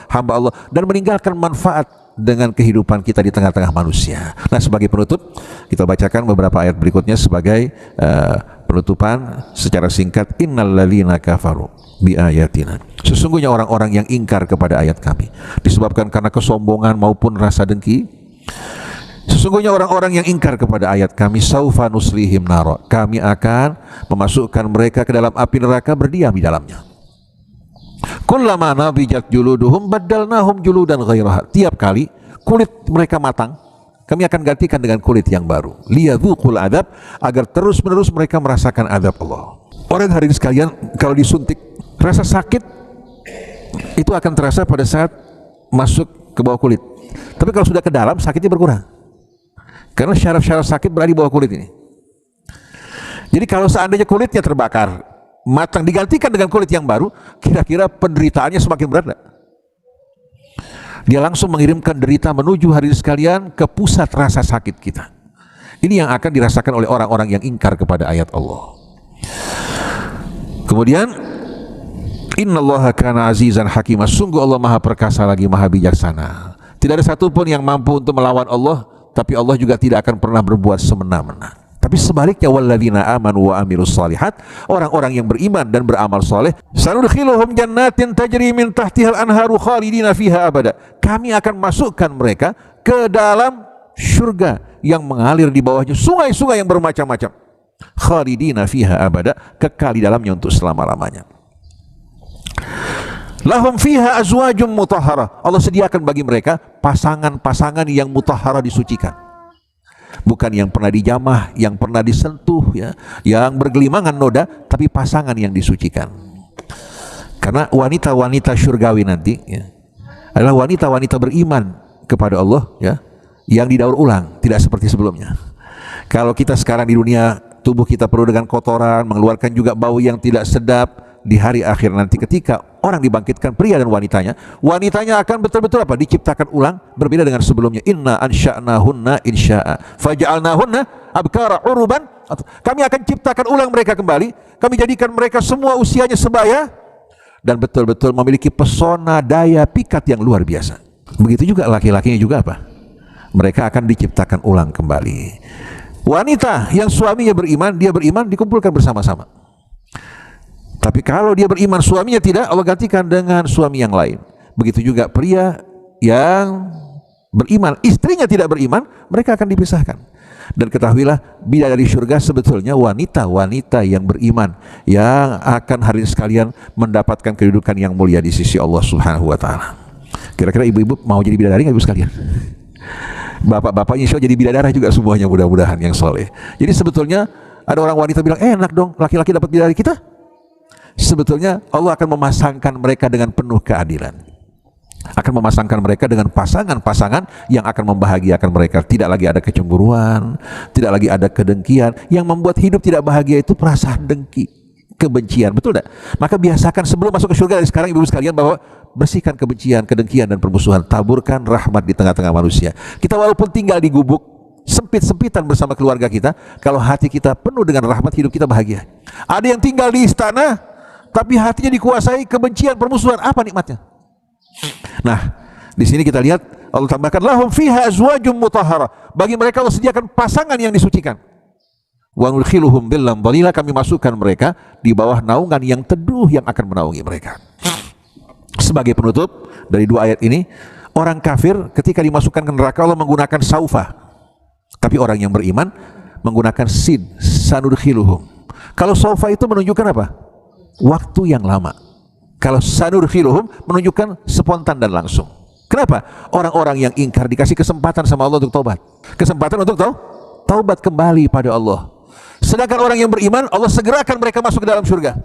hamba Allah, dan meninggalkan manfaat dengan kehidupan kita di tengah-tengah manusia. Nah, sebagai penutup, kita bacakan beberapa ayat berikutnya sebagai penutupan secara singkat. Innal ladzina kafaru bi ayatina. Sesungguhnya orang-orang yang ingkar kepada ayat kami, disebabkan karena kesombongan maupun rasa dengki. Sesungguhnya orang-orang yang ingkar kepada ayat kami, saufa nuslihim naro, kami akan memasukkan mereka ke dalam api neraka, berdiam di dalamnya. Kullama nabijat juluduhum baddalnahum juludan ghairaha. Tiap kali kulit mereka matang, kami akan gantikan dengan kulit yang baru. Liyadzuqul adab, agar terus-menerus mereka merasakan adab Allah. Orang hadirin sekalian, kalau disuntik, rasa sakit itu akan terasa pada saat masuk ke bawah kulit. Tapi kalau sudah ke dalam, sakitnya berkurang. Karena syaraf-syaraf sakit berada di bawah kulit ini. Jadi kalau seandainya kulitnya terbakar, matang, digantikan dengan kulit yang baru, kira-kira penderitaannya semakin berat enggak? Dia langsung mengirimkan derita menuju hadirin sekalian ke pusat rasa sakit kita. Ini yang akan dirasakan oleh orang-orang yang ingkar kepada ayat Allah. Kemudian, innallaha kana azizan hakimah. Sungguh Allah maha perkasa lagi maha bijaksana. Tidak ada satupun yang mampu untuk melawan Allah, tapi Allah juga tidak akan pernah berbuat semena-mena. Tapi sebaliknya, walladzina amanu wa amilus shalihat, orang-orang yang beriman dan beramal soleh, sanudkhiluhum jannatin tajri min tahtihal anharu khalidina fiha abada. Kami akan masukkan mereka ke dalam surga yang mengalir di bawahnya sungai-sungai yang bermacam-macam. Khalidina fiha abada, kekal di dalamnya untuk selama-lamanya. Lahum fiha azwajum mutahharah. Allah sediakan bagi mereka pasangan-pasangan yang mutahharah, disucikan. bukan yang pernah dijamah, yang pernah disentuh, ya, yang bergelimangan noda, tapi pasangan yang disucikan. Karena wanita-wanita syurgawi nanti, ya, adalah wanita-wanita beriman kepada Allah, ya, yang didaur ulang, tidak seperti sebelumnya. Kalau kita sekarang di dunia, tubuh kita penuh dengan kotoran, mengeluarkan juga bau yang tidak sedap. Di hari akhir nanti ketika orang dibangkitkan, pria dan wanitanya, wanitanya akan betul-betul apa? Diciptakan ulang, berbeda dengan sebelumnya. Inna ansha'nahunna insya'a faja'alnahunna abkara uruban. Kami akan ciptakan ulang mereka kembali, kami jadikan mereka semua usianya sebaya dan betul-betul memiliki pesona, daya pikat yang luar biasa. Begitu juga laki-lakinya juga apa? Mereka akan diciptakan ulang kembali. Wanita yang suaminya beriman, dia beriman, dikumpulkan bersama-sama. Tapi kalau dia beriman, suaminya tidak, Allah gantikan dengan suami yang lain. Begitu juga pria yang beriman, istrinya tidak beriman, mereka akan dipisahkan. Dan ketahuilah, bidadari surga sebetulnya wanita-wanita yang beriman, yang akan hari sekalian mendapatkan kedudukan yang mulia di sisi Allah Subhanahu wa Ta'ala. Kira-kira ibu-ibu mau jadi bidadari nggak ibu sekalian? Bapak-bapaknya insya Allah jadi bidadari juga semuanya, mudah-mudahan yang soleh. Jadi sebetulnya ada orang wanita bilang, enak dong laki-laki dapat bidadari. Kita sebetulnya Allah akan memasangkan mereka dengan penuh keadilan, akan memasangkan mereka dengan pasangan-pasangan yang akan membahagiakan mereka. Tidak lagi ada kecemburuan, tidak lagi ada kedengkian. Yang membuat hidup tidak bahagia itu perasaan dengki, kebencian, betul tidak? Maka biasakan sebelum masuk ke surga dari sekarang ibu sekalian, bahwa bersihkan kebencian, kedengkian dan permusuhan, taburkan rahmat di tengah-tengah manusia. Kita walaupun tinggal di gubuk sempit-sempitan bersama keluarga kita, kalau hati kita penuh dengan rahmat, hidup kita bahagia. Ada yang tinggal di istana tapi hatinya dikuasai kebencian, permusuhan, apa nikmatnya? Nah, di sini kita lihat Allah tambahkan lahum fiha azwajum mutahhara. Bagi mereka Allah sediakan pasangan yang disucikan. Wa nudkhiluhum dhillan dhalila, kami masukkan mereka di bawah naungan yang teduh yang akan menaungi mereka. Sebagai penutup dari dua ayat ini, orang kafir ketika dimasukkan ke neraka Allah menggunakan saufa. Tapi orang yang beriman menggunakan sin, sanudkhiluhum. Kalau saufa itu menunjukkan apa? Waktu yang lama. Kalau sanudkhiluhum menunjukkan spontan dan langsung. Kenapa? Orang-orang yang ingkar dikasih kesempatan sama Allah untuk taubat. Kesempatan untuk taubat kembali pada Allah. Sedangkan orang yang beriman, Allah segerakan mereka masuk ke dalam surga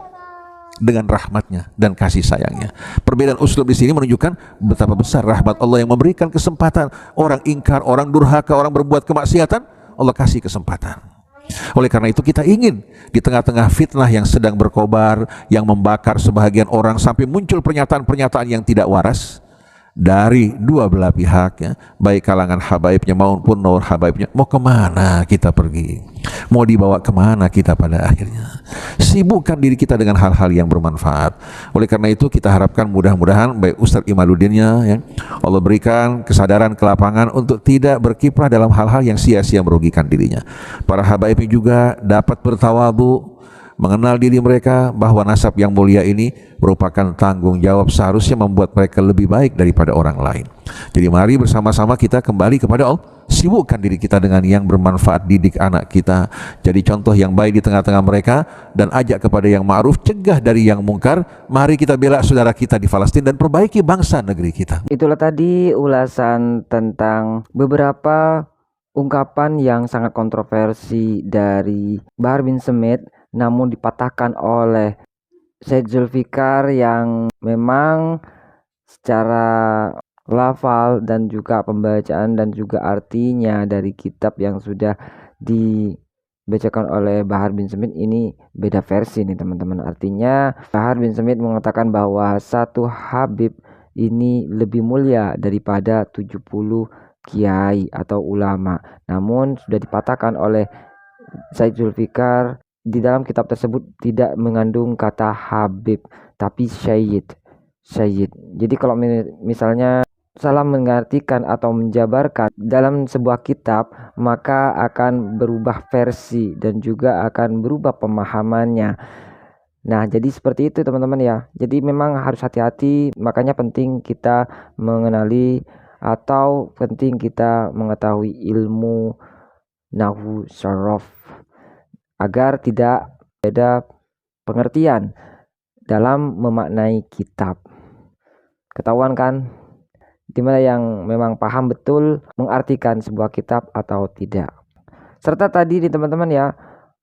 dengan rahmatnya dan kasih sayangnya. Perbedaan uslub di sini menunjukkan betapa besar rahmat Allah yang memberikan kesempatan. Orang ingkar, orang durhaka, orang berbuat kemaksiatan, Allah kasih kesempatan. Oleh karena itu kita ingin di tengah-tengah fitnah yang sedang berkobar, yang membakar sebahagian orang, sampai muncul pernyataan-pernyataan yang tidak waras dari dua belah pihak, ya, baik kalangan habaibnya maupun non habaibnya. Mau kemana kita pergi? Mau dibawa kemana kita pada akhirnya? Sibukkan diri kita dengan hal-hal yang bermanfaat. Oleh karena itu kita harapkan mudah-mudahan baik Ustadz Imaluddinnya, ya, Allah berikan kesadaran ke lapangan untuk tidak berkiprah dalam hal-hal yang sia-sia merugikan dirinya. Para habaibnya juga dapat bertawadhu, mengenal diri mereka bahwa nasab yang mulia ini merupakan tanggung jawab seharusnya membuat mereka lebih baik daripada orang lain. Jadi mari bersama-sama kita kembali kepada Allah, sibukkan diri kita dengan yang bermanfaat, didik anak kita jadi contoh yang baik di tengah-tengah mereka, dan ajak kepada yang ma'ruf, cegah dari yang mungkar. Mari kita bela saudara kita di Palestina dan perbaiki bangsa negeri kita. Itulah tadi ulasan tentang beberapa ungkapan yang sangat kontroversi dari Bahar bin Smith, namun dipatahkan oleh Syed Zulfikar yang memang secara lafal dan juga pembacaan dan juga artinya dari kitab yang sudah dibacakan oleh Bahar bin Smith ini beda versi nih teman-teman. Artinya Bahar bin Smith mengatakan bahwa satu Habib ini lebih mulia daripada 70 kiai atau ulama. Namun sudah dipatahkan oleh Syed Zulfikar, di dalam kitab tersebut tidak mengandung kata Habib tapi Syed. Jadi kalau misalnya salah mengartikan atau menjabarkan dalam sebuah kitab, maka akan berubah versi dan juga akan berubah pemahamannya. Nah, jadi seperti itu teman-teman ya. Jadi memang harus hati-hati, makanya penting kita mengenali atau penting kita mengetahui ilmu nahwu sharaf agar tidak beda pengertian dalam memaknai kitab. Ketahuan kan dimana yang memang paham betul mengartikan sebuah kitab atau tidak. Serta tadi nih teman-teman ya,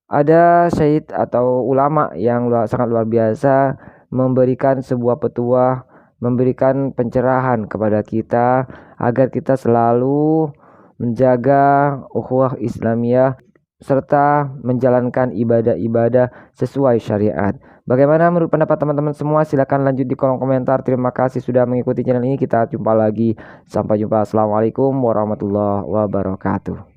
ada syahid atau ulama yang sangat luar biasa memberikan sebuah petuah, memberikan pencerahan kepada kita agar kita selalu menjaga ukhuwah Islamiyah serta menjalankan ibadah-ibadah sesuai syariat. Bagaimana menurut pendapat teman-teman semua? Silahkan lanjut di kolom komentar. Terima kasih sudah mengikuti channel ini. Kita jumpa lagi. Sampai jumpa. Assalamualaikum warahmatullahi wabarakatuh.